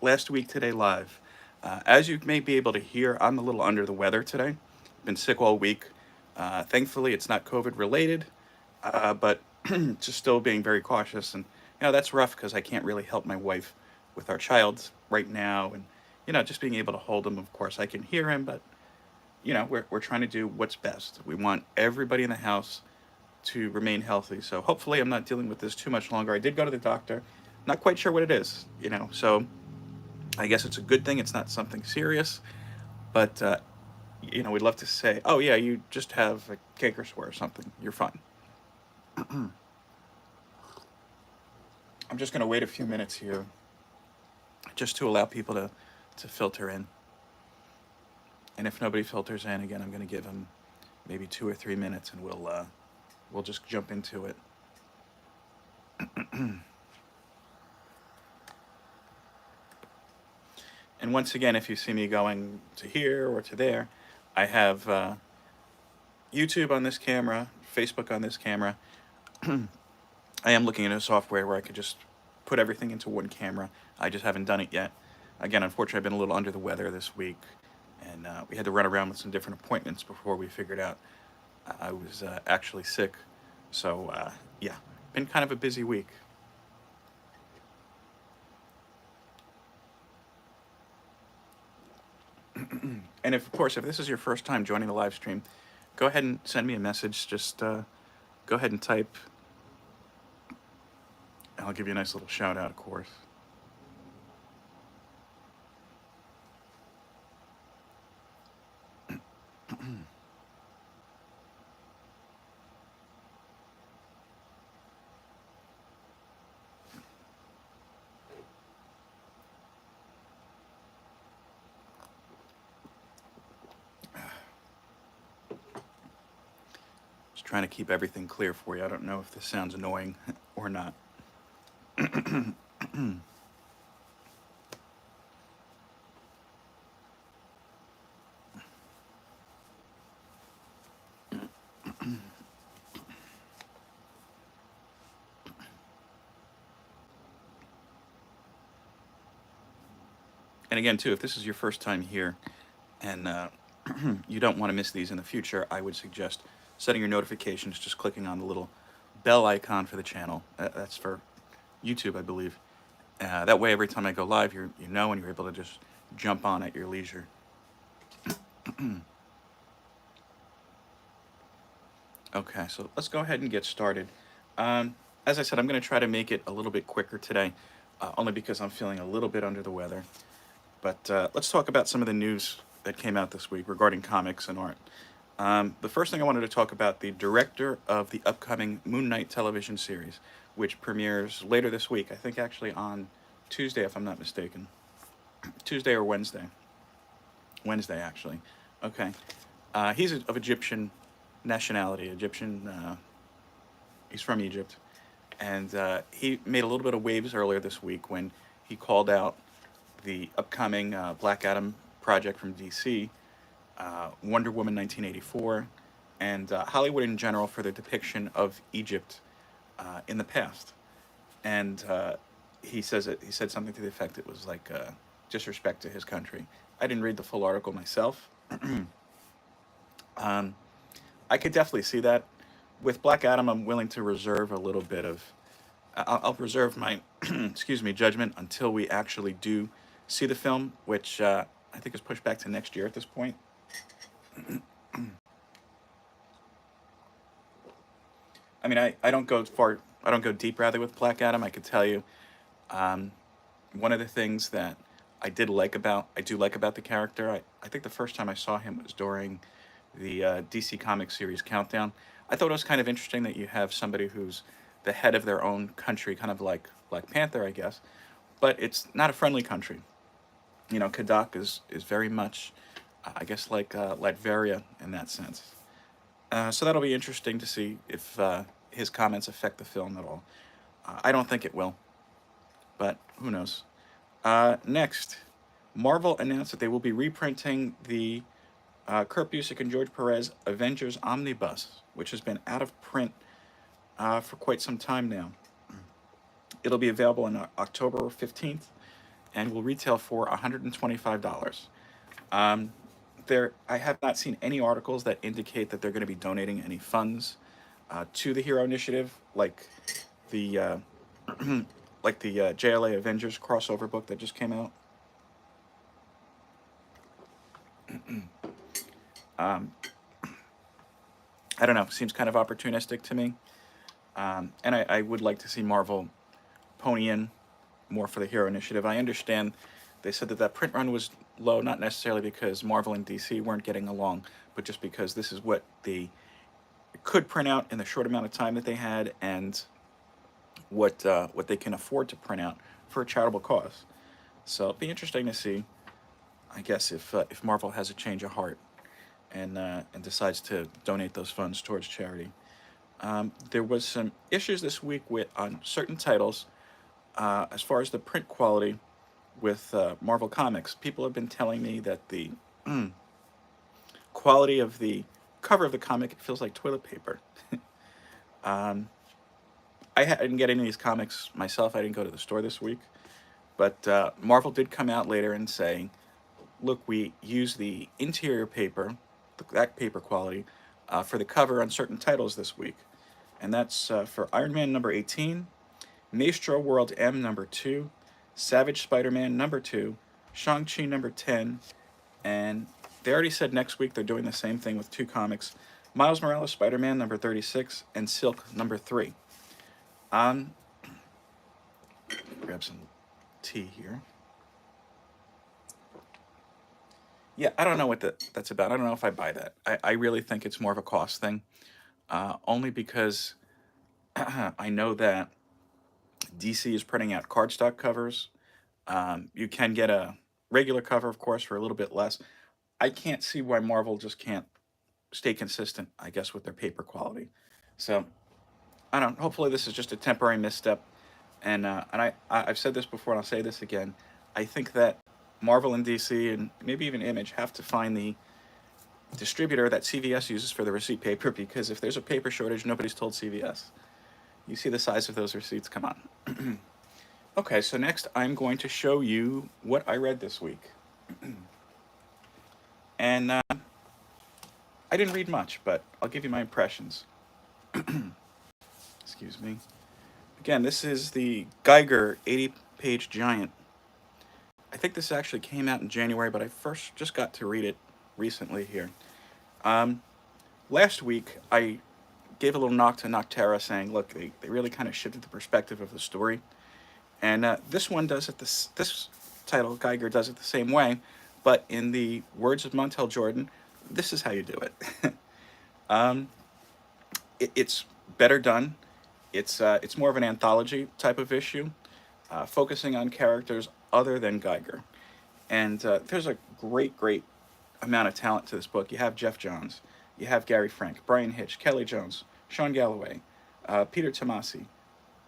Last week today live. As you may be able to hear, I'm a little under the weather today. Been sick all week. Thankfully, it's not COVID related, but just still being very cautious. And that's rough because I can't really help my wife with our child right now, and just being able to hold him. Of course, I can hear him, but we're trying to do what's best. We want everybody in the house to remain healthy. So hopefully, I'm not dealing with this too much longer. I did go to the doctor. Not quite sure what it is, so I guess it's a good thing it's not something serious, but we'd love to say, oh yeah, you just have a canker sore or something. You're fine. I'm just going to wait a few minutes here, just to allow people to filter in. And if nobody filters in, again, I'm going to give them maybe 2 or 3 minutes, and we'll just jump into it. And once again, if you see me going to here or to there, I have YouTube on this camera, Facebook on this camera. I am looking at a software where I could just put everything into one camera. I just haven't done it yet. Again, unfortunately, I've been a little under the weather this week, and we had to run around with some different appointments before we figured out I was actually sick. So, yeah, been kind of a busy week. And of course, if this is your first time joining the live stream, go ahead and send me a message. Just go ahead and type. I'll give you a nice little shout out, of course. Just trying to keep everything clear for you. I don't know if this sounds annoying or not. And again, too, if this is your first time here and you don't want to miss these in the future, I would suggest setting your notifications, just clicking on the little bell icon for the channel. That's for YouTube, I believe. That way, every time I go live, you know, and you're able to just jump on at your leisure. Okay, so let's go ahead and get started. As I said, I'm going to try to make it a little bit quicker today, only because I'm feeling a little bit under the weather. But let's talk about some of the news that came out this week regarding comics and art. The first thing I wanted to talk about, the director of the upcoming Moon Knight television series, which premieres later this week. I think actually on Tuesday, if I'm not mistaken. Tuesday or Wednesday. Wednesday, actually. Okay. He's of Egyptian nationality. He's from Egypt. And he made a little bit of waves earlier this week when he called out the upcoming Black Adam project from DC, Wonder Woman 1984, and Hollywood in general for the depiction of Egypt in the past. And he said something to the effect it was like disrespect to his country. I didn't read the full article myself. I could definitely see that. With Black Adam, I'm willing to reserve a little bit of. I'll reserve my excuse me judgment until we actually do see the film, which I think is pushed back to next year at this point. I mean, I don't go far. I don't go deep rather with Black Adam. I could tell you, one of the things that I do like about the character. I think the first time I saw him was during the DC Comics series Countdown. I thought it was kind of interesting that you have somebody who's the head of their own country, kind of like Black Panther, I guess, but it's not a friendly country. Kadak is very much, I guess, like Latveria in that sense. So that'll be interesting to see if his comments affect the film at all. I don't think it will, but who knows. Next, Marvel announced that they will be reprinting the Kurt Busiek and George Perez Avengers Omnibus, which has been out of print for quite some time now. It'll be available on October 15th, and will retail for $125. I have not seen any articles that indicate that they're going to be donating any funds to the Hero Initiative, like the JLA Avengers crossover book that just came out. um, I don't know. Seems kind of opportunistic to me, and I would like to see Marvel pony in more for the Hero Initiative. I understand they said that print run was low, not necessarily because Marvel and DC weren't getting along, but just because this is what they could print out in the short amount of time that they had, and what they can afford to print out for a charitable cause. So it'll be interesting to see, I guess, if Marvel has a change of heart and decides to donate those funds towards charity. There was some issues this week on certain titles as far as the print quality with Marvel Comics. People have been telling me that the quality of the cover of the comic, it feels like toilet paper. um, I didn't get any of these comics myself. I didn't go to the store this week. But Marvel did come out later and say, look, we use the interior paper, that paper quality, for the cover on certain titles this week. And that's for Iron Man number 18, Maestro World M number 2, Savage Spider-Man number 2, Shang-Chi number 10, and they already said next week they're doing the same thing with 2 comics, Miles Morales Spider-Man number 36 and Silk number 3. Grab some tea here. Yeah, I don't know what that's about. I don't know if I buy that. I really think it's more of a cost thing, only because I know that DC is printing out cardstock covers. You can get a regular cover, of course, for a little bit less. I can't see why Marvel just can't stay consistent, I guess, with their paper quality. So I don't. Hopefully, this is just a temporary misstep. I've said this before, and I'll say this again. I think that Marvel and DC and maybe even Image have to find the distributor that CVS uses for the receipt paper, because if there's a paper shortage, nobody's told CVS. You see the size of those receipts, come on. Okay, so next I'm going to show you what I read this week. And I didn't read much, but I'll give you my impressions. Excuse me. Again, this is the Geiger 80-page giant. I think this actually came out in January, but I first just got to read it recently here. Last week, I gave a little knock to Noctera saying, look, they really kind of shifted the perspective of the story. And this one does it, this title, Geiger, does it the same way, but in the words of Montel Jordan, this is how you do it. It's better done. It's more of an anthology type of issue, focusing on characters other than Geiger. And there's a great amount of talent to this book. You have Jeff Johns, you have Gary Frank, Brian Hitch, Kelly Jones, Sean Galloway, Peter Tomasi,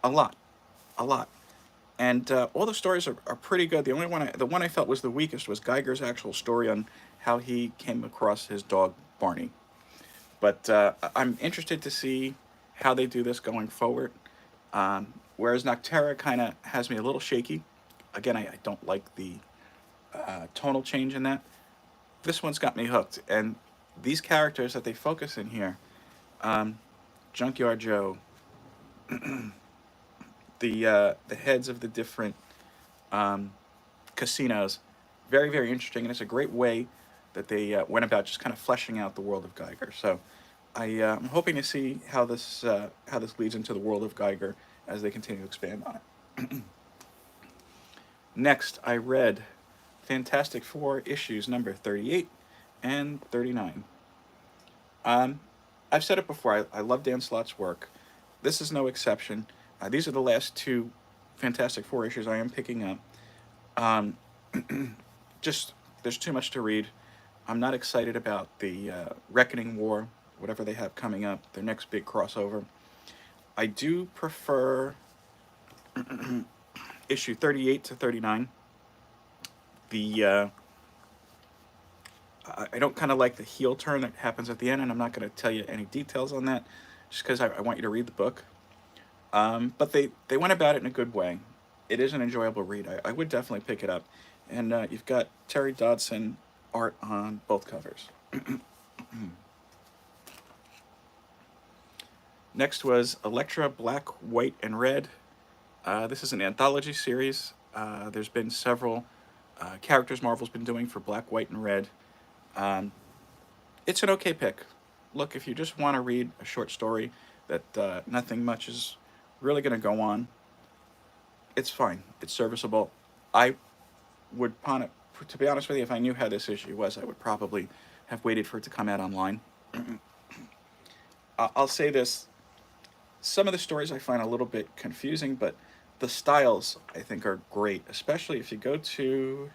a lot. And all the stories are pretty good. The one I felt was the weakest was Geiger's actual story on how he came across his dog Barney. But I'm interested to see how they do this going forward. Whereas Noctera kind of has me a little shaky. Again, I don't like the tonal change in that. This one's got me hooked. And these characters that they focus in here, Junkyard Joe, the heads of the different casinos, very interesting. And it's a great way that they went about just kind of fleshing out the world of Geiger. So I'm hoping to see how this leads into the world of Geiger as they continue to expand on it. Next, I read Fantastic Four issues number 38 and 39. I've said it before, I love Dan Slott's work. This is no exception. These are the last 2 Fantastic Four issues I am picking up. Just, there's too much to read. I'm not excited about the Reckoning War, whatever they have coming up, their next big crossover. I do prefer issue 38 to 39. I don't kind of like the heel turn that happens at the end, and I'm not going to tell you any details on that, just because I want you to read the book. But they went about it in a good way. it is an enjoyable read. I would definitely pick it up. And you've got Terry Dodson art on both covers. Next was Elektra Black, White, and Red. This is an anthology series. There's been several characters Marvel's been doing for Black, White, and Red. Um, it's an okay pick. Look, if you just want to read a short story that nothing much is really going to go on, it's fine. It's serviceable. I would, to be honest with you, if I knew how this issue was, I would probably have waited for it to come out online. I'll say this. Some of the stories I find a little bit confusing, but the styles I think are great, especially if you go to,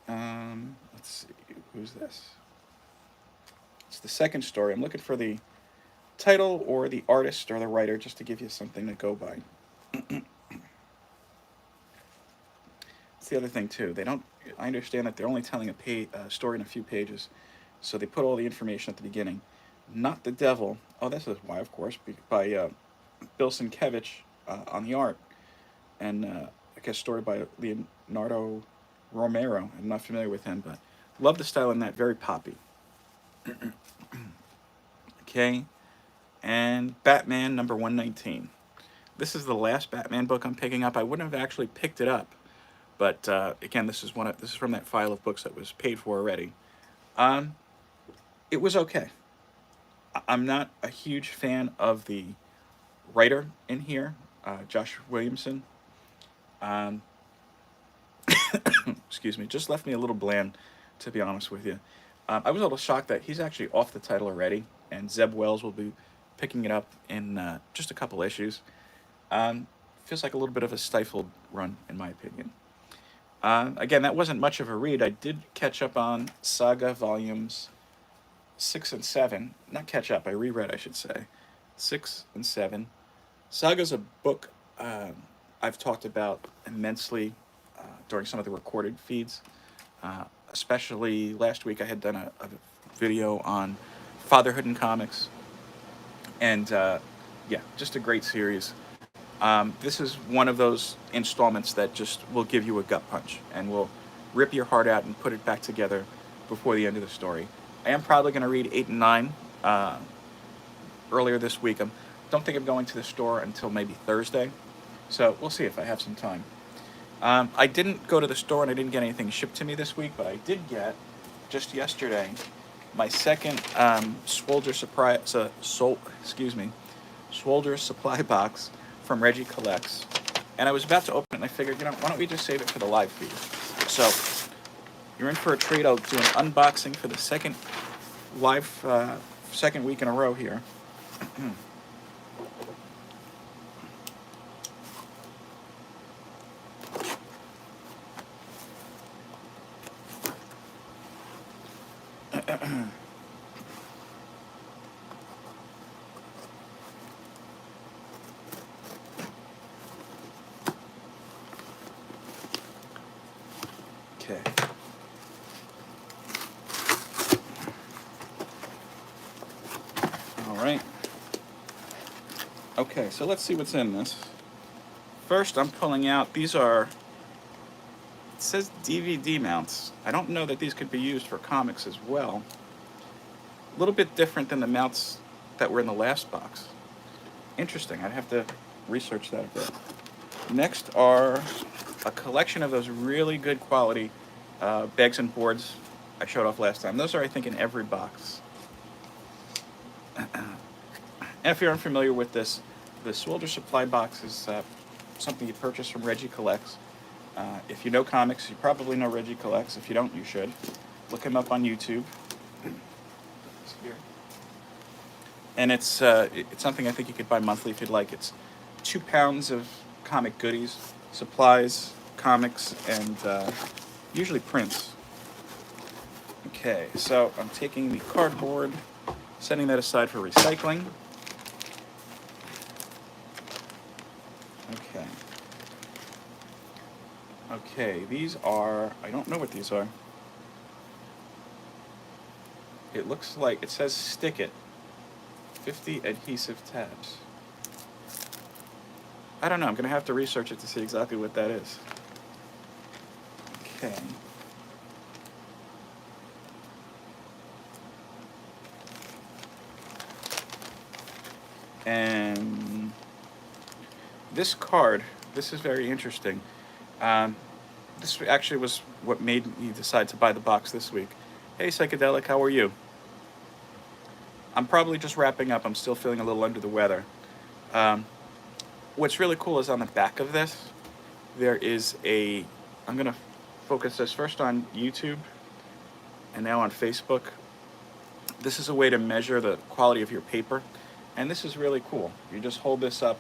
let's see, who's this? It's the second story. I'm looking for the title or the artist or the writer just to give you something to go by. It's the other thing too. They don't. I understand that they're only telling a story in a few pages, so they put all the information at the beginning. Not the Devil. Oh, this is why, of course, by Bill Sienkiewicz on the art, and I guess story by Leonardo Romero. I'm not familiar with him, but love the style in that. Very poppy. Okay, and Batman number 119. This is the last Batman book I'm picking up. I wouldn't have actually picked it up, but again, this is from that file of books that was paid for already. It was okay. I'm not a huge fan of the writer in here, Josh Williamson. Excuse me, just left me a little bland, to be honest with you. I was a little shocked that he's actually off the title already, and Zeb Wells will be picking it up in just a couple issues. Feels like a little bit of a stifled run, in my opinion. Again, that wasn't much of a read. I did catch up on Saga volumes 6 and 7. Not catch up, I reread, I should say. 6 and 7. Saga's a book I've talked about immensely during some of the recorded feeds. Especially last week, I had done a video on fatherhood in comics. And yeah, just a great series. This is one of those installments that just will give you a gut punch and will rip your heart out and put it back together before the end of the story. I am probably going to read 8 and 9 earlier this week. I don't think I'm going to the store until maybe Thursday, so we'll see if I have some time. I didn't go to the store and I didn't get anything shipped to me this week, but I did get, just yesterday, my second Swelter Supply Box from Reggie Collects. And I was about to open it and I figured, why don't we just save it for the live feed? So, you're in for a treat. I'll do an unboxing for the second week in a row here. Okay. All right. Okay, so let's see what's in this. First, I'm pulling out, it says DVD mounts. I don't know that these could be used for comics as well. A little bit different than the mounts that were in the last box. Interesting, I'd have to research that a bit. Next are a collection of those really good quality bags and boards I showed off last time. Those are, I think, in every box. And if you're unfamiliar with this, the Swelter Supply Box is something you purchase from Reggie Collects. If you know comics, you probably know Reggie Collects. If you don't, you should. Look him up on YouTube. And it's something I think you could buy monthly if you'd like. It's 2 pounds of comic goodies, supplies, comics, and usually prints. Okay, so I'm taking the cardboard, setting that aside for recycling. Okay, these are, I don't know what these are. It looks like, it says Stick It. 50 adhesive tabs. I don't know. I'm going to have to research it to see exactly what that is. Okay. And this card, this is very interesting. Um, this actually was what made me decide to buy the box this week. Hey, Psychedelic, how are you? I'm probably just wrapping up. I'm still feeling a little under the weather. Um, what's really cool is on the back of this, there is a. I'm going to focus this first on YouTube and now on Facebook. This is a way to measure the quality of your paper. And this is really cool. You just hold this up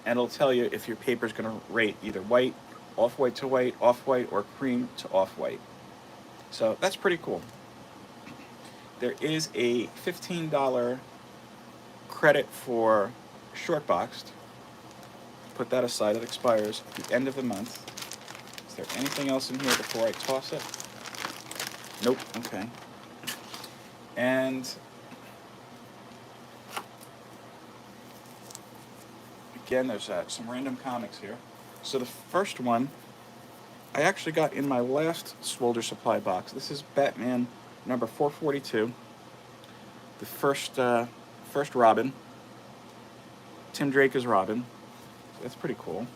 and it'll tell you if your paper is going to rate either white, off-white to white, off-white, or cream to off-white. So that's pretty cool. There is a $15 credit for short boxed. Put that aside, it expires at the end of the month. Is there anything else in here before I toss it? Nope, okay. And again, there's some random comics here. So the first one I actually got in my last Swelter Supply Box. This is Batman number 442. The first Robin. Tim Drake is Robin. That's pretty cool.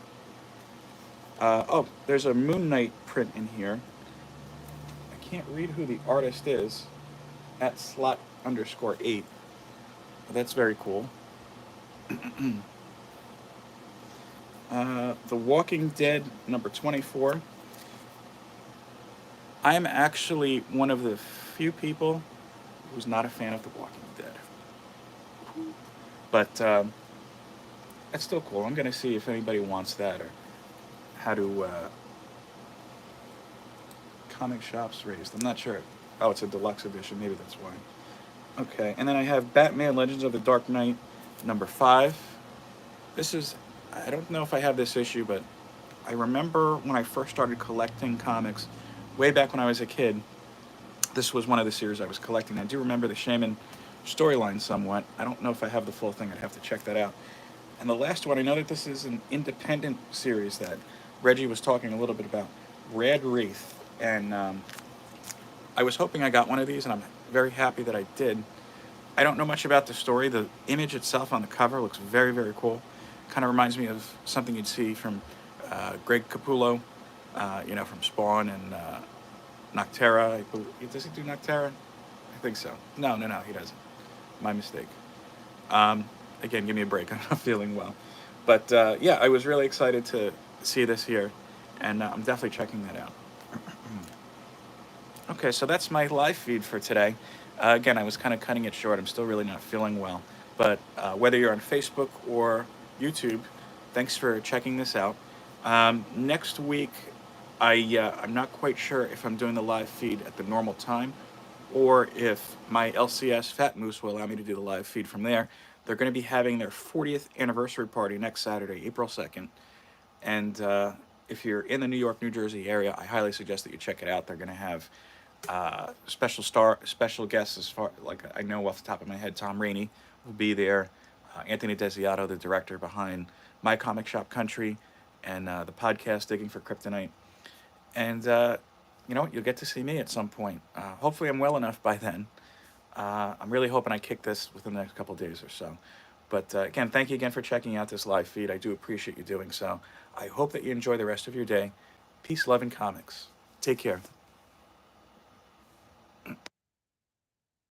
Oh, there's a Moon Knight print in here. I can't read who the artist is. At slot_8. That's very cool. The Walking Dead number 24. I'm actually one of the few people who's not a fan of The Walking Dead. But that's still cool. I'm going to see if anybody wants that or how to comic shops raised. I'm not sure. Oh, it's a deluxe edition. Maybe that's why. Okay, and then I have Batman Legends of the Dark Knight number 5. This is, I don't know if I have this issue, but I remember when I first started collecting comics, way back when I was a kid, this was one of the series I was collecting. I do remember the Shaman storyline somewhat. I don't know if I have the full thing. I'd have to check that out. And the last one, I know that this is an independent series that Reggie was talking a little bit about, Red Wraith. And I was hoping I got one of these, and I'm very happy that I did. I don't know much about the story. The image itself on the cover looks very, very cool. Kind of reminds me of something you'd see from Greg Capullo, from Spawn and Noctera. Does he do Noctera? I think so. No, he doesn't. My mistake. Again, give me a break. I'm not feeling well. But yeah, I was really excited to see this here, and I'm definitely checking that out. Okay, so that's my live feed for today. Again, I was kind of cutting it short. I'm still really not feeling well. But whether you're on Facebook or YouTube, thanks for checking this out. Next week, I'm not quite sure if I'm doing the live feed at the normal time or if my LCS Fat Moose will allow me to do the live feed from there. They're going to be having their 40th anniversary party next Saturday, April 2nd. And if you're in the New York, New Jersey area, I highly suggest that you check it out. They're going to have special guests, as far like I know off the top of my head. Tom Rainey will be there. Anthony Desiato, the director behind My Comic Shop Country and the podcast Digging for Kryptonite. And you'll get to see me at some point. Hopefully I'm well enough by then. I'm really hoping I kick this within the next couple of days or so. But again, thank you again for checking out this live feed. I do appreciate you doing so. I hope that you enjoy the rest of your day. Peace, love, and comics. Take care.